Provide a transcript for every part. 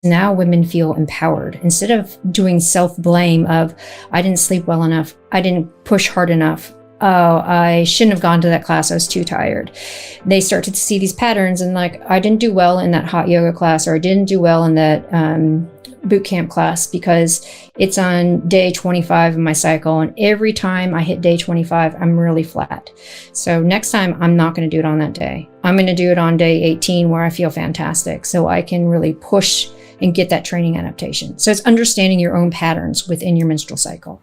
Now women feel empowered instead of doing self-blame of, I didn't sleep well enough, I didn't push hard enough, oh, I shouldn't have gone to that class, I was too tired. They start to see these patterns and like, I didn't do well in that hot yoga class, or I didn't do well in that boot camp class because it's on day 25 of my cycle. And every time I hit day 25, I'm really flat. So next time I'm not going to do it on that day. I'm going to do it on day 18 where I feel fantastic. So I can really push and get that training adaptation. So it's understanding your own patterns within your menstrual cycle.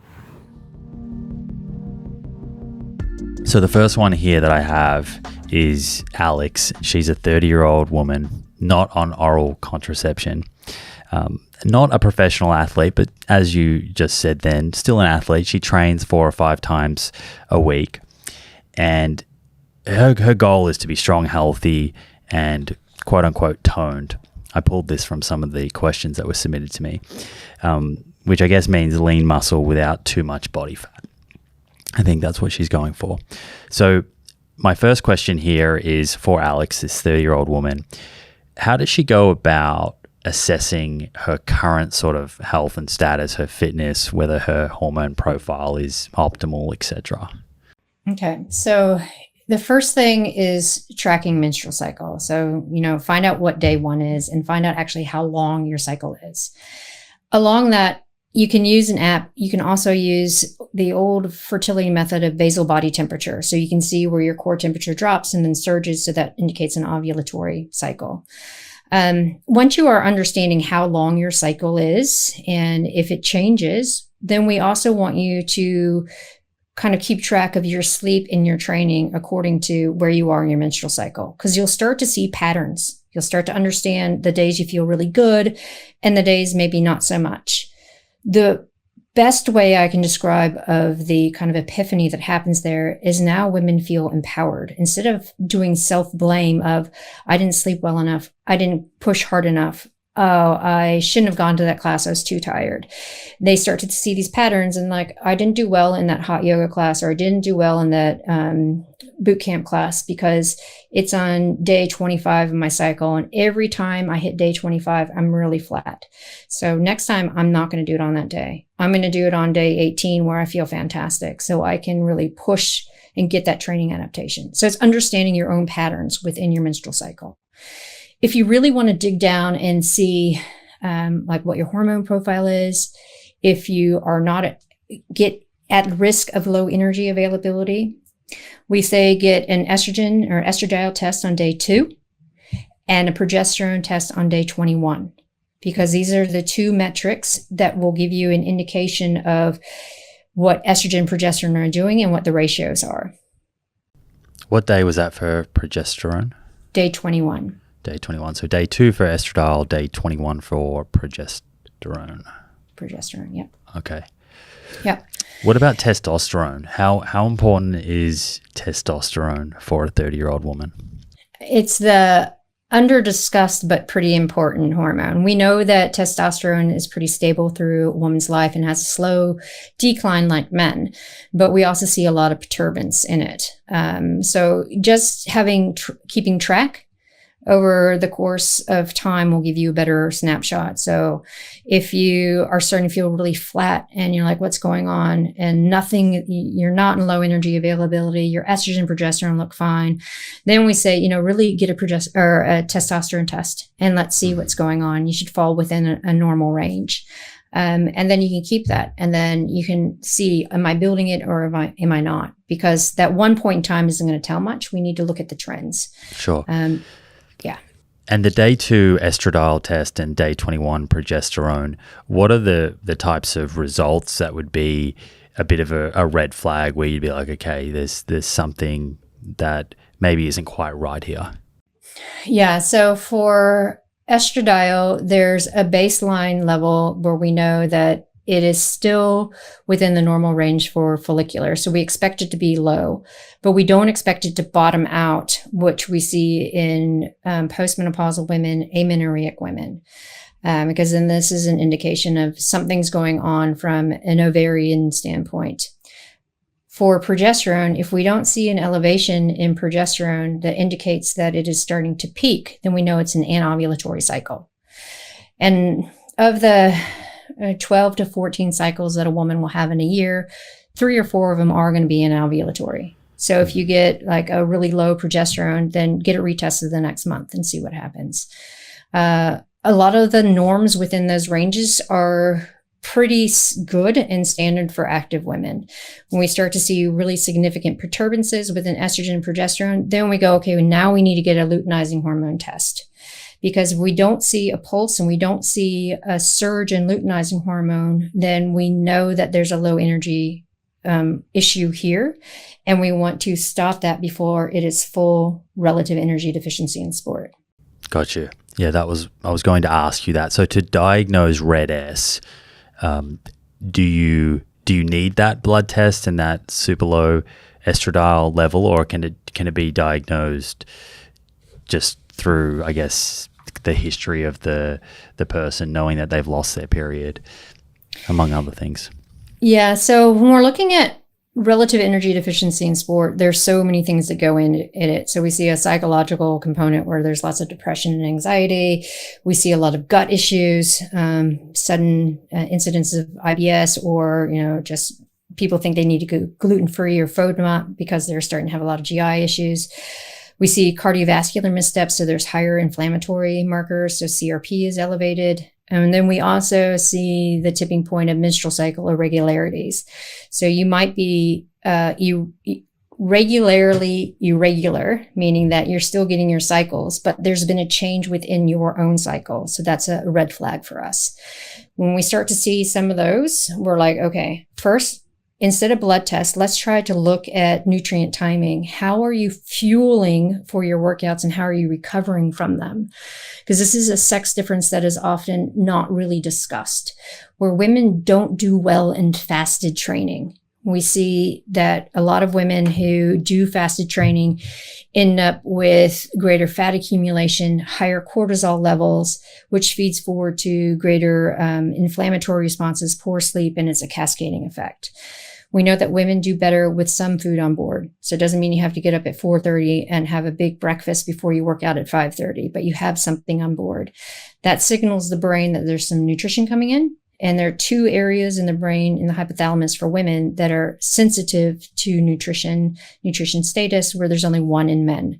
So the first one here that I have is Alex. She's a 30-year-old woman, not on oral contraception, not a professional athlete, but as you just said then, still an athlete. She trains 4 or 5 times a week, and her goal is to be strong, healthy, and quote unquote toned. I pulled this from some of the questions that were submitted to me, which I guess means lean muscle without too much body fat. I think that's what she's going for. So my first question here is for Alex, this 30-year-old woman. How does she go about assessing her current sort of health and status, her fitness, whether her hormone profile is optimal, etc.? Okay, so the first thing is tracking menstrual cycle. So, find out what day one is and find out actually how long your cycle is. Along that, you can use an app. You can also use the old fertility method of basal body temperature. So you can see where your core temperature drops and then surges. So that indicates an ovulatory cycle. Once you are understanding how long your cycle is and if it changes, then we also want you to kind of keep track of your sleep and your training according to where you are in your menstrual cycle, because you'll start to see patterns. You'll start to understand the days you feel really good and the days maybe not so much. The best way I can describe of the kind of epiphany that happens there is now women feel empowered instead of doing self-blame of, I didn't sleep well enough, I didn't push hard enough, oh, I shouldn't have gone to that class, I was too tired. They start to see these patterns and like, I didn't do well in that hot yoga class, or I didn't do well in that boot camp class because it's on day 25 of my cycle. And every time I hit day 25, I'm really flat. So next time I'm not going to do it on that day. I'm going to do it on day 18 where I feel fantastic. So I can really push and get that training adaptation. So it's understanding your own patterns within your menstrual cycle. If you really want to dig down and see like what your hormone profile is, if you are not get at risk of low energy availability, we say get an estrogen or estradiol test on day 2 and a progesterone test on day 21, because these are the 2 metrics that will give you an indication of what estrogen and progesterone are doing and what the ratios are. What day was that for progesterone? Day 21. Day 21. So day 2 for estradiol, day 21 for progesterone. Progesterone, yep. Okay. Yep. What about testosterone? How important is testosterone for a 30-year-old woman? It's the under-discussed but pretty important hormone. We know that testosterone is pretty stable through a woman's life and has a slow decline like men, but we also see a lot of perturbance in it. So just keeping track over the course of time will give you a better snapshot. So if you are starting to feel really flat and you're like, what's going on? And you're not in low energy availability, your estrogen and progesterone look fine. Then we say, really get a testosterone test and let's see what's going on. You should fall within a normal range. And then you can keep that. And then you can see, am I building it or am I not? Because that one point in time isn't going to tell much. We need to look at the trends. Sure. Yeah. And the day 2 estradiol test and day 21 progesterone, what are the types of results that would be a bit of a red flag where you'd be like, okay, there's something that maybe isn't quite right here? Yeah. So for estradiol, there's a baseline level where we know that it is still within the normal range for follicular. So we expect it to be low, but we don't expect it to bottom out, which we see in postmenopausal women, amenorrheic women, because then this is an indication of something's going on from an ovarian standpoint. For progesterone, if we don't see an elevation in progesterone that indicates that it is starting to peak, then we know it's an anovulatory cycle. And of the 12 to 14 cycles that a woman will have in a year, 3 or 4 of them are going to be anovulatory. So if you get like a really low progesterone, then get it retested the next month and see what happens. A lot of the norms within those ranges are pretty good and standard for active women. When we start to see really significant perturbances within estrogen and progesterone, then we go, okay, now we need to get a luteinizing hormone test. Because if we don't see a pulse and we don't see a surge in luteinizing hormone, then we know that there's a low energy issue here. And we want to stop that before it is full relative energy deficiency in sport. Gotcha. Yeah, I was going to ask you that. So to diagnose RED-S, do you need that blood test and that super low estradiol level, or can it be diagnosed just through, I guess, the history of the person knowing that they've lost their period, among other things? Yeah. So when we're looking at relative energy deficiency in sport, there's so many things that go in it. So we see a psychological component where there's lots of depression and anxiety. We see a lot of gut issues, sudden incidents of IBS, or, just people think they need to go gluten-free or FODMAP because they're starting to have a lot of GI issues. We see cardiovascular missteps. So there's higher inflammatory markers. So CRP is elevated. And then we also see the tipping point of menstrual cycle irregularities. So you might be regularly irregular, meaning that you're still getting your cycles, but there's been a change within your own cycle. So that's a red flag for us. When we start to see some of those, we're like, okay, first, instead of blood tests, let's try to look at nutrient timing. How are you fueling for your workouts and how are you recovering from them? Because this is a sex difference that is often not really discussed, where women don't do well in fasted training. We see that a lot of women who do fasted training end up with greater fat accumulation, higher cortisol levels, which feeds forward to greater inflammatory responses, poor sleep, and it's a cascading effect. We know that women do better with some food on board. So it doesn't mean you have to get up at 4:30 and have a big breakfast before you work out at 5:30, but you have something on board. That signals the brain that there's some nutrition coming in. And there are 2 areas in the brain, in the hypothalamus for women, that are sensitive to nutrition status, where there's only 1 in men.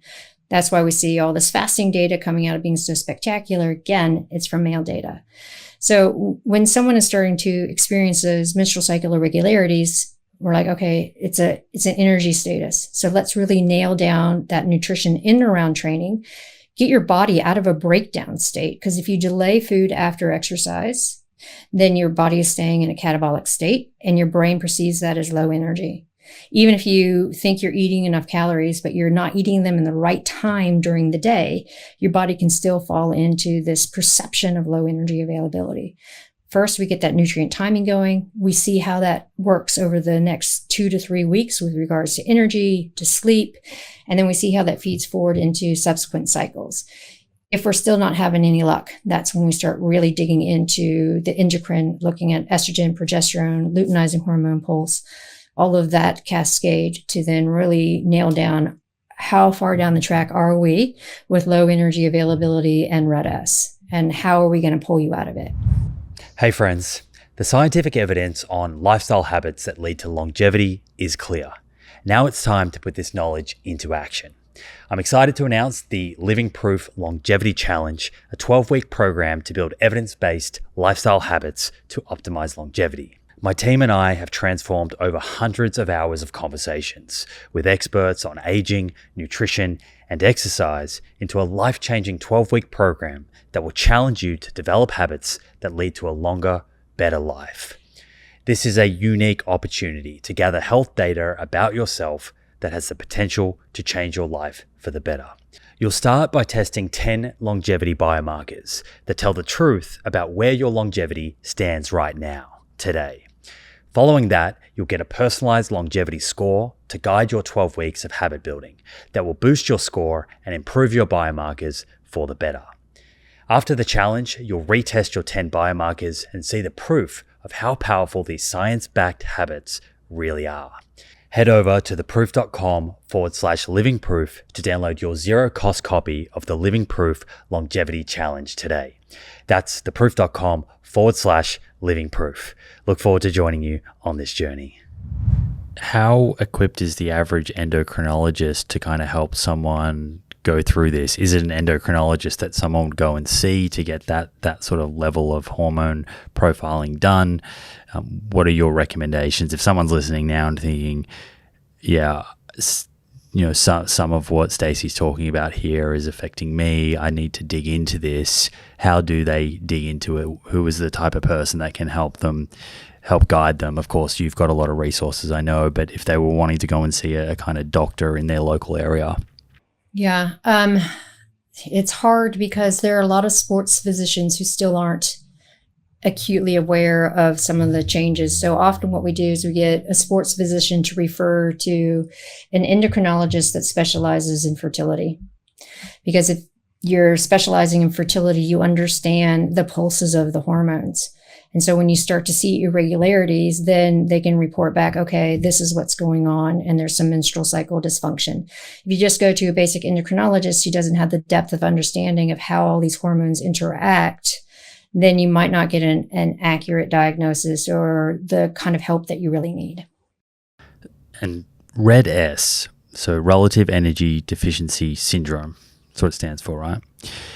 That's why we see all this fasting data coming out of being so spectacular. Again, it's from male data. So when someone is starting to experience those menstrual cycle irregularities, we're like, okay, it's an energy status. So let's really nail down that nutrition in and around training, get your body out of a breakdown state. Because if you delay food after exercise, then your body is staying in a catabolic state and your brain perceives that as low energy. Even if you think you're eating enough calories, but you're not eating them in the right time during the day, your body can still fall into this perception of low energy availability. First, we get that nutrient timing going. We see how that works over the next 2 to 3 weeks with regards to energy, to sleep, and then we see how that feeds forward into subsequent cycles. If we're still not having any luck, that's when we start really digging into the endocrine, looking at estrogen, progesterone, luteinizing hormone pulse, all of that cascade to then really nail down how far down the track are we with low energy availability and RED-S, and how are we going to pull you out of it? Hey friends, the scientific evidence on lifestyle habits that lead to longevity is clear. Now it's time to put this knowledge into action. I'm excited to announce the Living Proof Longevity Challenge, a 12-week program to build evidence-based lifestyle habits to optimize longevity. My team and I have transformed over hundreds of hours of conversations with experts on aging, nutrition, and exercise into a life-changing 12-week program that will challenge you to develop habits that lead to a longer, better life. This is a unique opportunity to gather health data about yourself that has the potential to change your life for the better. You'll start by testing 10 longevity biomarkers that tell the truth about where your longevity stands right now, today. Following that, you'll get a personalized longevity score to guide your 12 weeks of habit building that will boost your score and improve your biomarkers for the better. After the challenge, you'll retest your 10 biomarkers and see the proof of how powerful these science-backed habits really are. Head over to theproof.com/livingproof to download your zero-cost copy of the Living Proof Longevity Challenge today. That's theproof.com/living proof. Look forward to joining you on this journey. How equipped is the average endocrinologist to kind of help someone go through this? Is it an endocrinologist that someone would go and see to get that sort of level of hormone profiling done? What are your recommendations if someone's listening now and thinking, yeah, some of what Stacy's talking about here is affecting me, I need to dig into this? How do they dig into it? Who is the type of person that can help guide them? Of course, you've got a lot of resources, I know, but if they were wanting to go and see a kind of doctor in their local area. Yeah. It's hard because there are a lot of sports physicians who still aren't acutely aware of some of the changes. So often what we do is we get a sports physician to refer to an endocrinologist that specializes in fertility. Because if you're specializing in fertility, you understand the pulses of the hormones. And so when you start to see irregularities, then they can report back, okay, this is what's going on, and there's some menstrual cycle dysfunction. If you just go to a basic endocrinologist who doesn't have the depth of understanding of how all these hormones interact, then you might not get an accurate diagnosis or the kind of help that you really need. And RED-S, so relative energy deficiency syndrome, that's what it stands for, right?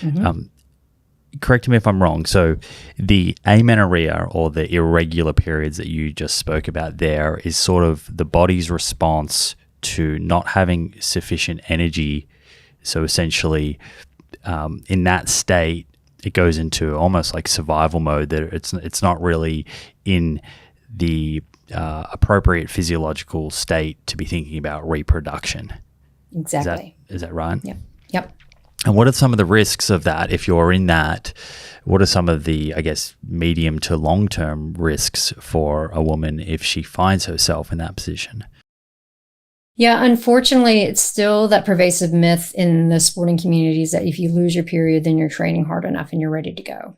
Mm-hmm. Correct me if I'm wrong. So the amenorrhea, or the irregular periods that you just spoke about there, is sort of the body's response to not having sufficient energy. So essentially, in that state, it goes into almost like survival mode, that it's not really in the appropriate physiological state to be thinking about reproduction. Exactly. Is that right? Yeah. Yep. And what are some of the risks of that? If you're in that, what are some of the, I guess, medium to long-term risks for a woman if she finds herself in that position? Yeah, unfortunately, it's still that pervasive myth in the sporting communities that if you lose your period, then you're training hard enough and you're ready to go.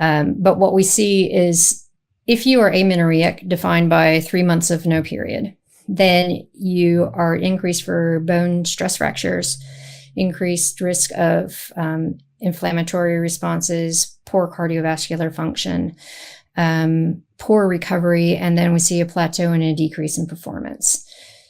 But what we see is if you are amenorrheic, defined by 3 months of no period, then you are increased for bone stress fractures, increased risk of inflammatory responses, poor cardiovascular function, poor recovery, and then we see a plateau and a decrease in performance.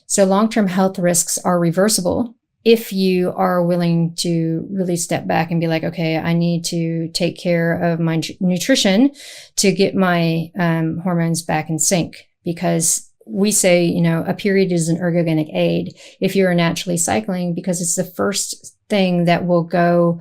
So long-term health risks are reversible if you are willing to really step back and be like, okay, I need to take care of my nutrition to get my hormones back in sync. Because we say, a period is an ergogenic aid if you're naturally cycling, because it's the first thing that will go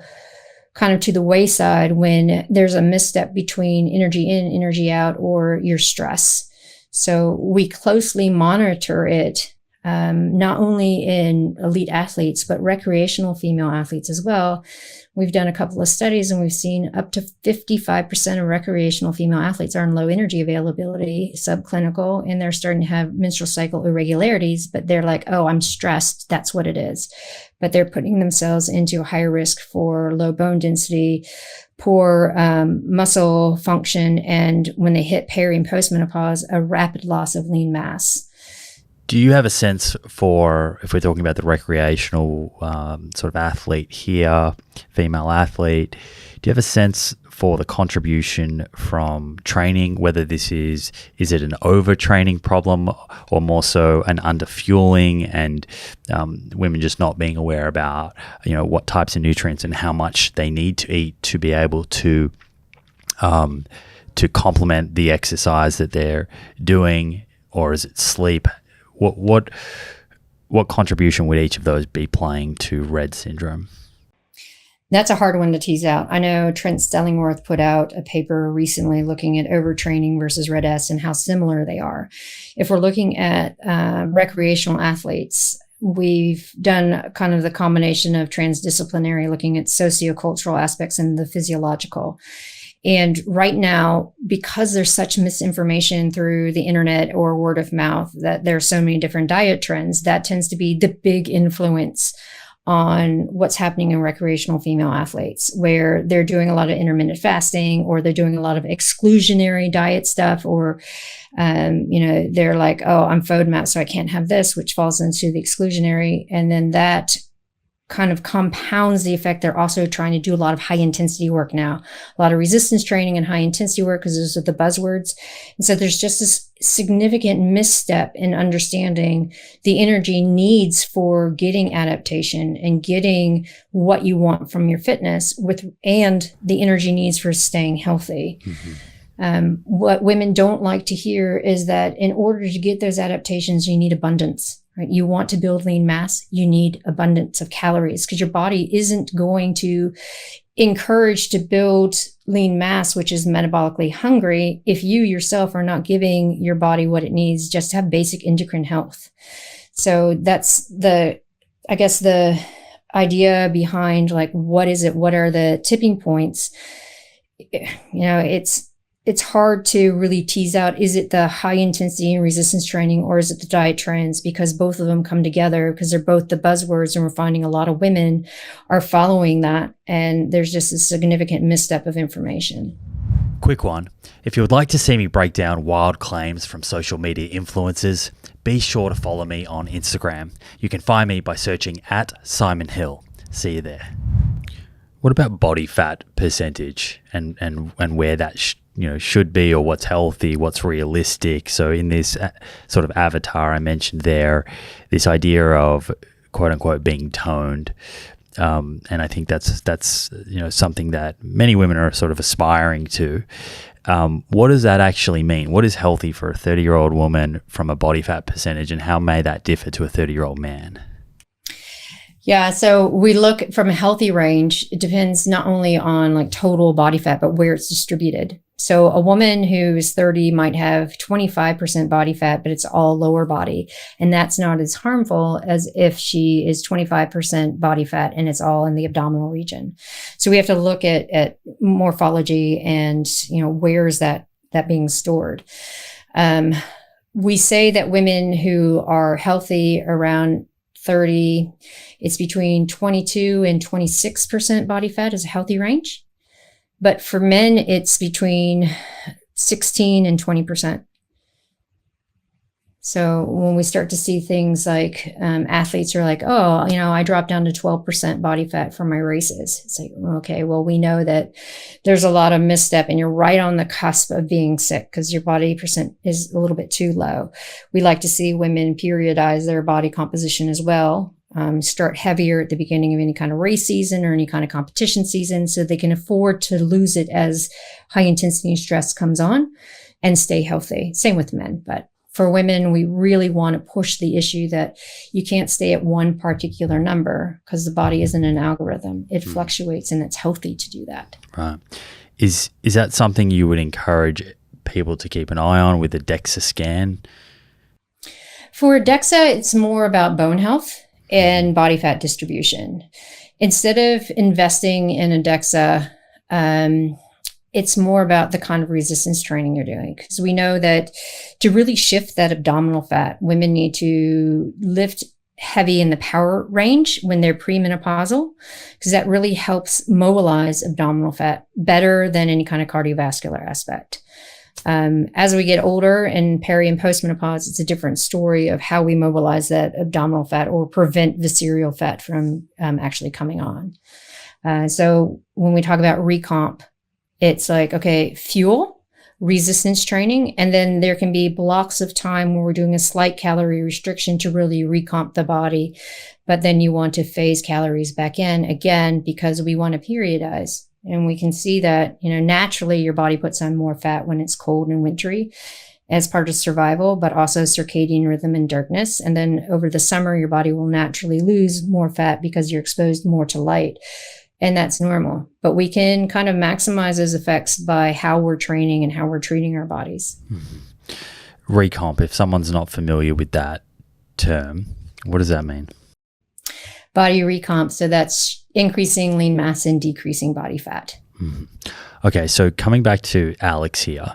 kind of to the wayside when there's a misstep between energy in, energy out, or your stress. So we closely monitor it, not only in elite athletes, but recreational female athletes as well. We've done a couple of studies and we've seen up to 55% of recreational female athletes are in low energy availability, subclinical, and they're starting to have menstrual cycle irregularities, but they're like, oh, I'm stressed. That's what it is. But they're putting themselves into a higher risk for low bone density, poor muscle function, and when they hit peri and postmenopause, a rapid loss of lean mass. Do you have a sense for, if we're talking about the recreational sort of athlete here, female athlete, do you have a sense for the contribution from training, whether this is it an overtraining problem or more so an underfueling, and women just not being aware about, what types of nutrients and how much they need to eat to be able to complement the exercise that they're doing, or is it sleep? What contribution would each of those be playing to RED syndrome? That's a hard one to tease out. I know Trent Stellingworth put out a paper recently looking at overtraining versus RED-S and how similar they are. If we're looking at recreational athletes, we've done kind of the combination of transdisciplinary, looking at sociocultural aspects and the physiological. And right now, because there's such misinformation through the internet or word of mouth, that there are so many different diet trends, that tends to be the big influence on what's happening in recreational female athletes, where they're doing a lot of intermittent fasting, or they're doing a lot of exclusionary diet stuff, or, they're like, oh, I'm FODMAP, so I can't have this, which falls into the exclusionary. And then that kind of compounds the effect. They're also trying to do a lot of high intensity work now, a lot of resistance training and high intensity work, because those are the buzzwords. And so there's just this significant misstep in understanding the energy needs for getting adaptation and getting what you want from your fitness and the energy needs for staying healthy. What women don't like to hear is that in order to get those adaptations, you need abundance. Right? You want to build lean mass, you need abundance of calories, because your body isn't going to encourage to build lean mass, which is metabolically hungry, if you yourself are not giving your body what it needs just to have basic endocrine health. So that's the idea behind like, what is it? What are the tipping points? It's hard to really tease out, is it the high intensity and resistance training, or is it the diet trends? Because both of them come together, because they're both the buzzwords, and we're finding a lot of women are following that. And there's just a significant misstep of information. Quick one. If you would like to see me break down wild claims from social media influencers, be sure to follow me on Instagram. You can find me by searching @SimonHill. See you there. What about body fat percentage and where that should be, or what's healthy, what's realistic? So in this sort of avatar I mentioned there, this idea of quote unquote being toned, and I think that's something that many women are sort of aspiring to. What does that actually mean? What is healthy for a 30-year-old woman from a body fat percentage, and how may that differ to a 30-year-old man? Yeah, so we look from a healthy range. It depends not only on like total body fat, but where it's distributed. So a woman who is 30 might have 25% body fat, but it's all lower body. And that's not as harmful as if she is 25% body fat and it's all in the abdominal region. So we have to look at morphology and, where is that being stored? We say that women who are healthy around 30, it's between 22 and 26% body fat is a healthy range. But for men, it's between 16 and 20%. So when we start to see things like athletes are like, oh, I dropped down to 12% body fat for my races. It's like, okay, well, we know that there's a lot of misstep and you're right on the cusp of being sick because your body percent is a little bit too low. We like to see women periodize their body composition as well. Start heavier at the beginning of any kind of race season or any kind of competition season so they can afford to lose it as high intensity stress comes on and stay healthy. Same with men. But for women, we really want to push the issue that you can't stay at one particular number because the body isn't an algorithm. It fluctuates and it's healthy to do that. Right. Is that something you would encourage people to keep an eye on with a DEXA scan? For DEXA, it's more about bone health and body fat distribution. Instead of investing in a DEXA, it's more about the kind of resistance training you're doing. Because we know that to really shift that abdominal fat, women need to lift heavy in the power range when they're premenopausal, because that really helps mobilize abdominal fat better than any kind of cardiovascular aspect. As we get older and peri and postmenopause, it's a different story of how we mobilize that abdominal fat or prevent visceral fat from actually coming on. So when we talk about recomp, it's like, okay, fuel, resistance training, and then there can be blocks of time where we're doing a slight calorie restriction to really recomp the body. But then you want to phase calories back in again because we want to periodize. And we can see that, naturally your body puts on more fat when it's cold and wintry as part of survival, but also circadian rhythm and darkness. And then over the summer, your body will naturally lose more fat because you're exposed more to light. And that's normal. But we can kind of maximize those effects by how we're training and how we're treating our bodies. Mm-hmm. Recomp, if someone's not familiar with that term, what does that mean? Body recomp. So that's increasing lean mass and decreasing body fat. Mm-hmm. Okay. So coming back to Alex here,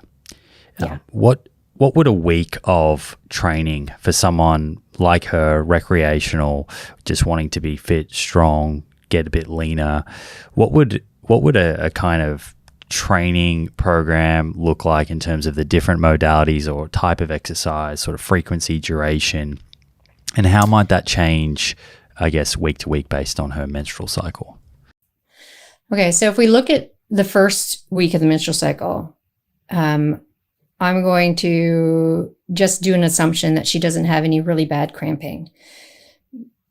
yeah. What would a week of training for someone like her, recreational, just wanting to be fit, strong, get a bit leaner, what would a kind of training program look like in terms of the different modalities or type of exercise, sort of frequency, duration, and how might that change I guess, week to week based on her menstrual cycle. Okay, so if we look at the first week of the menstrual cycle, I'm going to just do an assumption that she doesn't have any really bad cramping.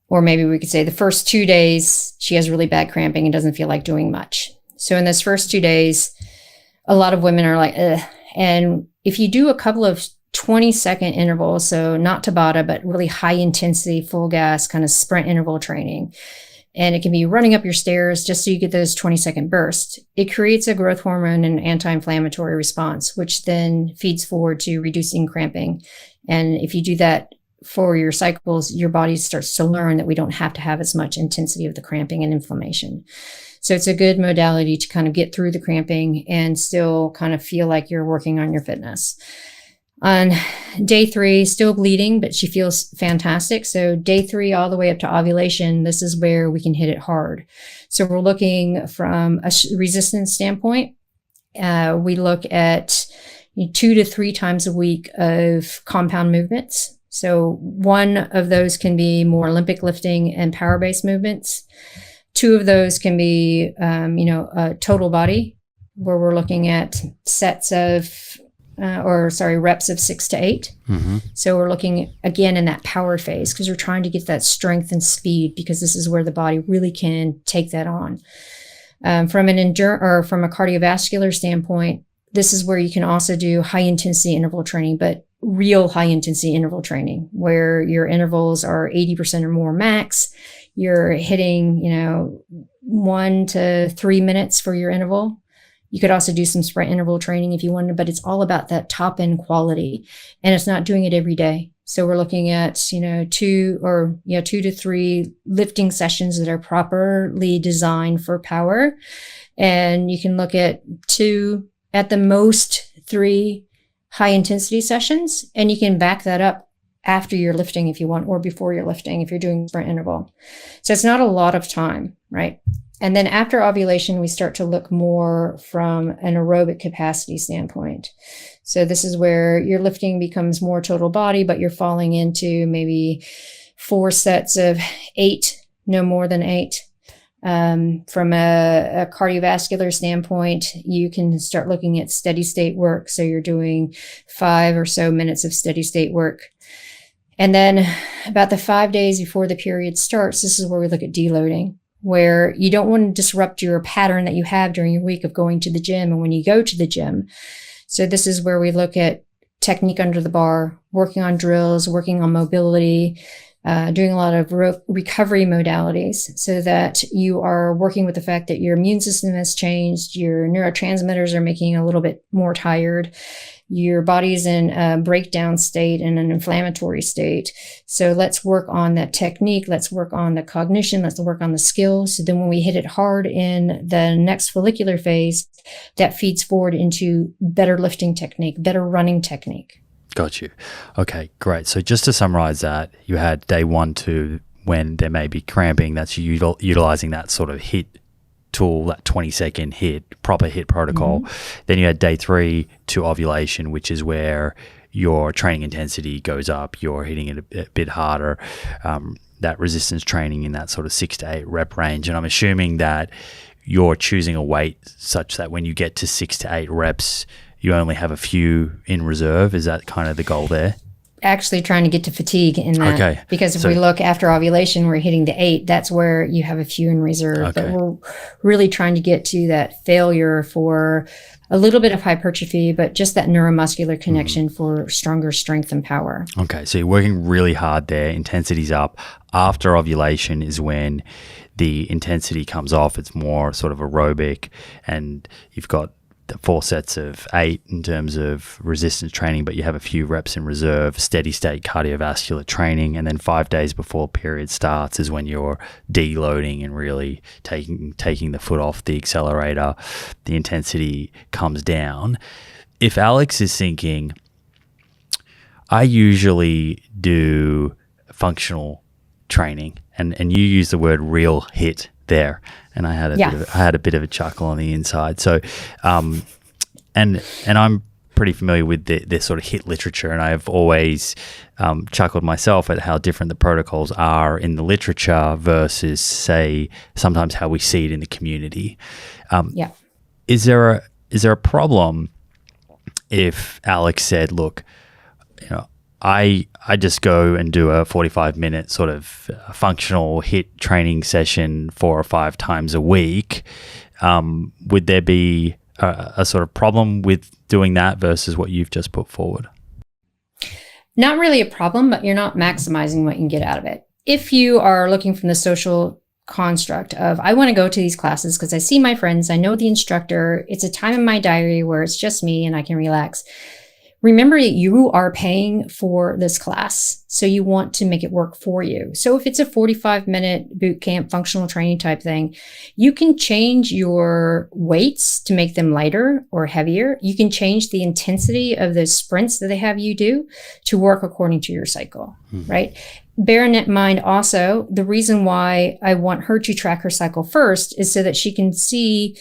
Or maybe we could say the first 2 days, she has really bad cramping and doesn't feel like doing much. So in those first 2 days, a lot of women are like, ugh. And if you do a couple of 20-second intervals, so not Tabata, but really high intensity, full gas kind of sprint interval training, and it can be running up your stairs just so you get those 20-second bursts, it creates a growth hormone and anti-inflammatory response, which then feeds forward to reducing cramping. And if you do that for your cycles, your body starts to learn that we don't have to have as much intensity of the cramping and inflammation. So it's a good modality to kind of get through the cramping and still kind of feel like you're working on your fitness. On day 3, still bleeding, but she feels fantastic. So day 3 all the way up to ovulation, this is where we can hit it hard. So we're looking from a resistance standpoint. We look at 2 to 3 times a week of compound movements. So one of those can be more Olympic lifting and power-based movements. 2 of those can be, total body, where we're looking at sets of, reps of 6 to 8. Mm-hmm. So we're looking again in that power phase because we're trying to get that strength and speed because this is where the body really can take that on. From a cardiovascular standpoint, this is where you can also do high intensity interval training, but real high intensity interval training where your intervals are 80% or more max. You're hitting, 1 to 3 minutes for your interval. You could also do some sprint interval training if you wanted, but it's all about that top end quality, and it's not doing it every day. So we're looking at, 2 to 3 lifting sessions that are properly designed for power. And you can look at 2, at the most 3 high intensity sessions, and you can back that up after you're lifting if you want, or before you're lifting if you're doing sprint interval. So it's not a lot of time, right? And then after ovulation, we start to look more from an aerobic capacity standpoint. So this is where your lifting becomes more total body, but you're falling into maybe 4 sets of 8, no more than 8. From a cardiovascular standpoint, you can start looking at steady state work. So you're doing 5 or so minutes of steady state work. And then about the 5 days before the period starts, this is where we look at deloading, where you don't want to disrupt your pattern that you have during your week of going to the gym and when you go to the gym. So this is where we look at technique under the bar, working on drills, working on mobility, doing a lot of recovery modalities so that you are working with the fact that your immune system has changed, your neurotransmitters are making you a little bit more tired, your body's in a breakdown state and an inflammatory state. So let's work on that technique. Let's work on the cognition. Let's work on the skills. So then when we hit it hard in the next follicular phase, that feeds forward into better lifting technique, better running technique. Got you. Okay, great. So just to summarize that, you had day 1, 2, when there may be cramping, that's utilizing that sort of HIIT tool, that 20-second HIIT, proper HIIT protocol. Mm-hmm. Then you had day 3 to ovulation, which is where your training intensity goes up, you're hitting it a bit harder, that resistance training in that sort of 6 to 8 rep range. And I'm assuming that you're choosing a weight such that when you get to 6 to 8 reps, you only have a few in reserve. Is that kind of the goal there? Actually trying to get to fatigue in that. Okay. Because if we look after ovulation, we're hitting the 8, that's where you have a few in reserve. Okay. But we're really trying to get to that failure for a little bit of hypertrophy, but just that neuromuscular connection for stronger strength and power. Okay. So you're working really hard there. Intensity's up. After ovulation is when the intensity comes off. It's more sort of aerobic, and you've got the 4 sets of 8 in terms of resistance training, but you have a few reps in reserve, steady state cardiovascular training, and then 5 days before period starts is when you're deloading and really taking the foot off the accelerator. The intensity comes down. If Alex is thinking, I usually do functional training, and you use the word real HIIT there, and I had a bit of a chuckle on the inside. So, and I'm pretty familiar with the sort of HIIT literature, and I've always chuckled myself at how different the protocols are in the literature versus, say, sometimes how we see it in the community. Yeah. Is there a problem if Alex said, look, I just go and do a 45-minute sort of functional HIIT training session 4 or 5 times a week? Would there be a sort of problem with doing that versus what you've just put forward? Not really a problem, but you're not maximizing what you can get out of it. If you are looking from the social construct of, I want to go to these classes because I see my friends, I know the instructor, it's a time in my diary where it's just me and I can relax. Remember that you are paying for this class, so you want to make it work for you. So if it's a 45-minute boot camp functional training type thing, you can change your weights to make them lighter or heavier. You can change the intensity of the sprints that they have you do to work according to your cycle, right? Bear in mind also, the reason why I want her to track her cycle first is so that she can see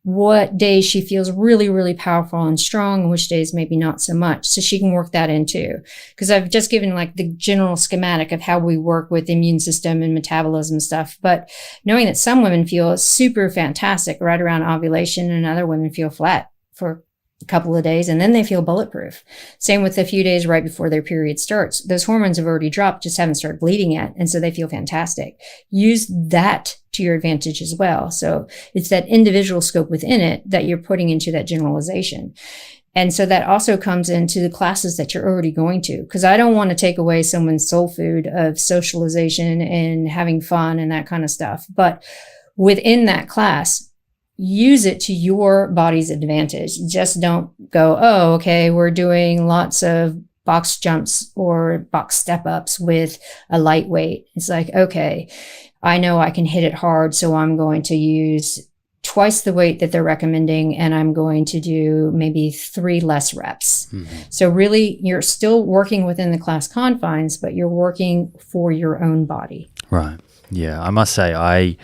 what days she feels really, really powerful and strong and which days maybe not so much. So she can work that in too. Because I've just given like the general schematic of how we work with the immune system and metabolism stuff. But knowing that some women feel super fantastic right around ovulation and other women feel flat for a couple of days and then they feel bulletproof. Same with a few days right before their period starts. Those hormones have already dropped, just haven't started bleeding yet. And so they feel fantastic. Use that to your advantage as well. So it's that individual scope within it that you're putting into that generalization. And so that also comes into the classes that you're already going to, because I don't want to take away someone's soul food of socialization and having fun and that kind of stuff. But within that class, use it to your body's advantage. Just don't go, oh, okay, we're doing lots of box jumps or box step ups with a lightweight. It's like, okay, I know I can hit it hard, so I'm going to use twice the weight that they're recommending, and I'm going to do maybe 3 less reps. So really, you're still working within the class confines, but you're working for your own body. Right. Yeah. I must say, I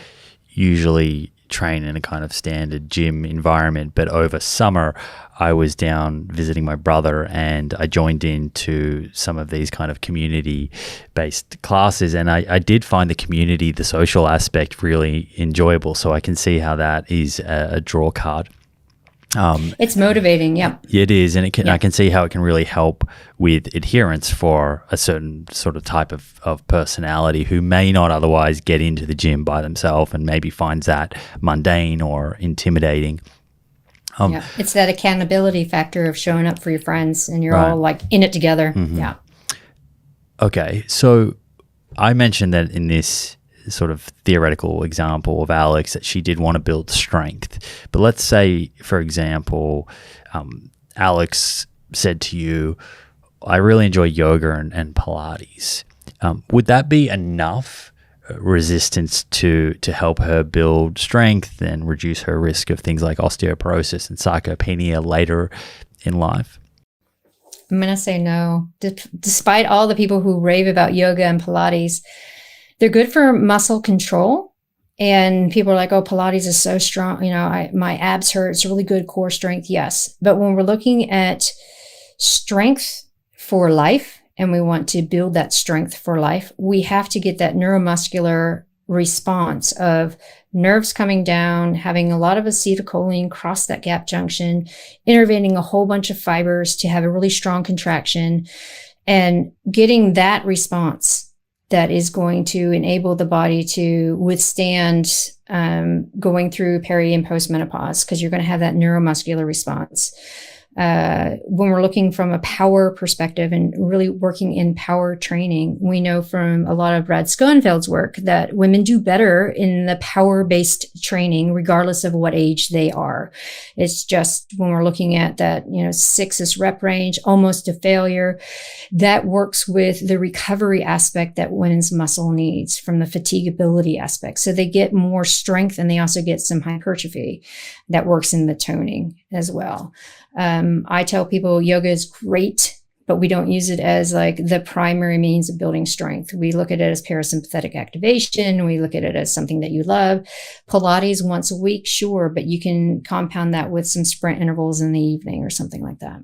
usually train in a kind of standard gym environment, but over summer I was down visiting my brother and I joined into some of these kind of community based classes, and I did find the community, the social aspect really enjoyable. So I can see how that is a draw card. It's motivating. Yeah, it is. And I can see how it can really help with adherence for a certain sort of type of personality who may not otherwise get into the gym by themselves and maybe finds that mundane or intimidating. It's that accountability factor of showing up for your friends and you're right. all like in it together. Yeah. Okay. So I mentioned that in this sort of theoretical example of Alex that she did want to build strength. But let's say, for example, Alex said to you, I really enjoy yoga and Pilates. Would that be enough resistance to help her build strength and reduce her risk of things like osteoporosis and sarcopenia later in life? I'm going to say no. Despite all the people who rave about yoga and Pilates, they're good for muscle control. And people are like, oh, Pilates is so strong. My abs hurt. It's really good core strength. Yes. But when we're looking at strength for life and we want to build that strength for life, we have to get that neuromuscular response of nerves coming down, having a lot of acetylcholine cross that gap junction, innervating a whole bunch of fibers to have a really strong contraction, and getting that response that is going to enable the body to withstand going through peri and postmenopause, because you're going to have that neuromuscular response. When we're looking from a power perspective and really working in power training, we know from a lot of Brad Schoenfeld's work that women do better in the power-based training, regardless of what age they are. It's just when we're looking at that, 6 rep range, almost to failure, that works with the recovery aspect that women's muscle needs from the fatigability aspect. So they get more strength and they also get some hypertrophy that works in the toning as well. I tell people yoga is great, but we don't use it as like the primary means of building strength. We look at it as parasympathetic activation. We look at it as something that you love. Pilates once a week, sure, but you can compound that with some sprint intervals in the evening or something like that.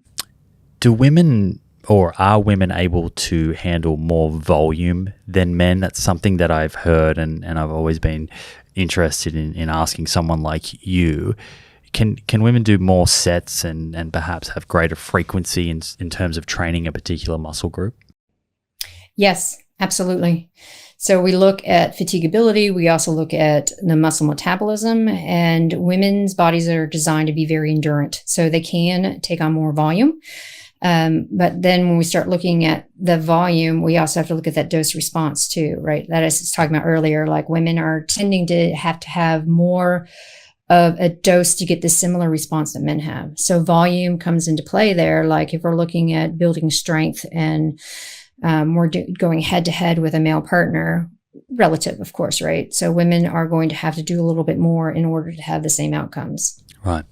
Do women or are women able to handle more volume than men? That's something that I've heard and I've always been interested in asking someone like you. Can women do more sets and perhaps have greater frequency in terms of training a particular muscle group? Yes, absolutely. So we look at fatigability. We also look at the muscle metabolism, and women's bodies are designed to be very endurant. So they can take on more volume. But then when we start looking at the volume, we also have to look at that dose response too, right? That I was talking about earlier, like women are tending to have more of a dose to get the similar response that men have. So volume comes into play there. Like if we're looking at building strength and we're going head to head with a male partner, relative, of course, right? So women are going to have to do a little bit more in order to have the same outcomes. Right.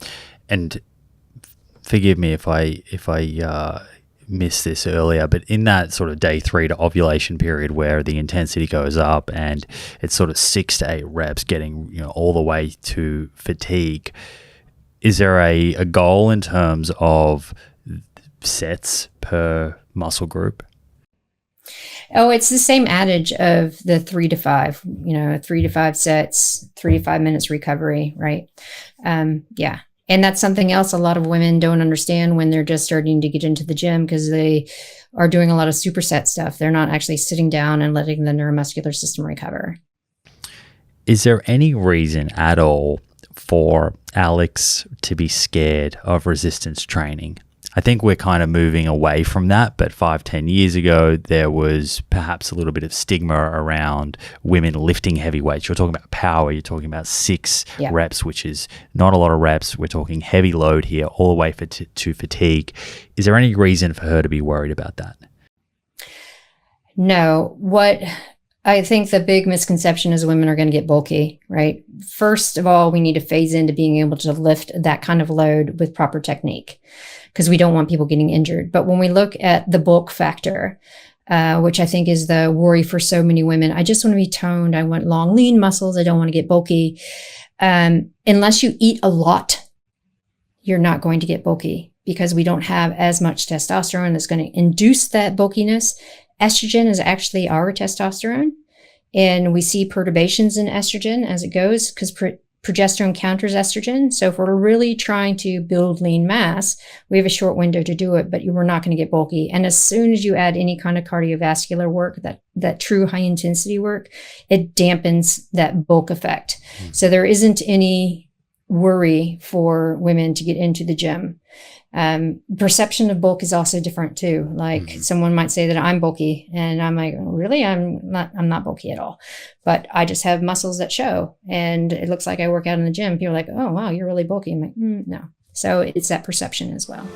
And forgive me if I missed this earlier, but in that sort of day 3 to ovulation period where the intensity goes up and it's sort of 6 to 8 reps getting all the way to fatigue, is there a goal in terms of sets per muscle group? Oh, it's the same adage of the 3 to 5, 3 to 5 sets, 3 to 5 minutes recovery, right? Yeah. And that's something else a lot of women don't understand when they're just starting to get into the gym, because they are doing a lot of superset stuff. They're not actually sitting down and letting the neuromuscular system recover. Is there any reason at all for Alex to be scared of resistance training? I think we're kind of moving away from that, but 5-10 years ago, there was perhaps a little bit of stigma around women lifting heavy weights. You're talking about power, you're talking about 6 reps, which is not a lot of reps. We're talking heavy load here, all the way to fatigue. Is there any reason for her to be worried about that? No. What I think the big misconception is women are going to get bulky, right? First of all, we need to phase into being able to lift that kind of load with proper technique, because we don't want people getting injured. But when we look at the bulk factor, which I think is the worry for so many women, I just want to be toned. I want long, lean muscles. I don't want to get bulky. Unless you eat a lot, you're not going to get bulky, because we don't have as much testosterone that's going to induce that bulkiness. Estrogen is actually our testosterone, and we see perturbations in estrogen as it goes, because progesterone counters estrogen. So if we're really trying to build lean mass, we have a short window to do it, but we're not going to get bulky. And as soon as you add any kind of cardiovascular work, that true high intensity work, it dampens that bulk effect. So there isn't any worry for women to get into the gym. Perception of bulk is also different too. Like someone might say that I'm bulky, and I'm like, really? I'm not bulky at all, but I just have muscles that show, and it looks like I work out in the gym. People are like, oh, wow, you're really bulky. I'm like, no. So it's that perception as well.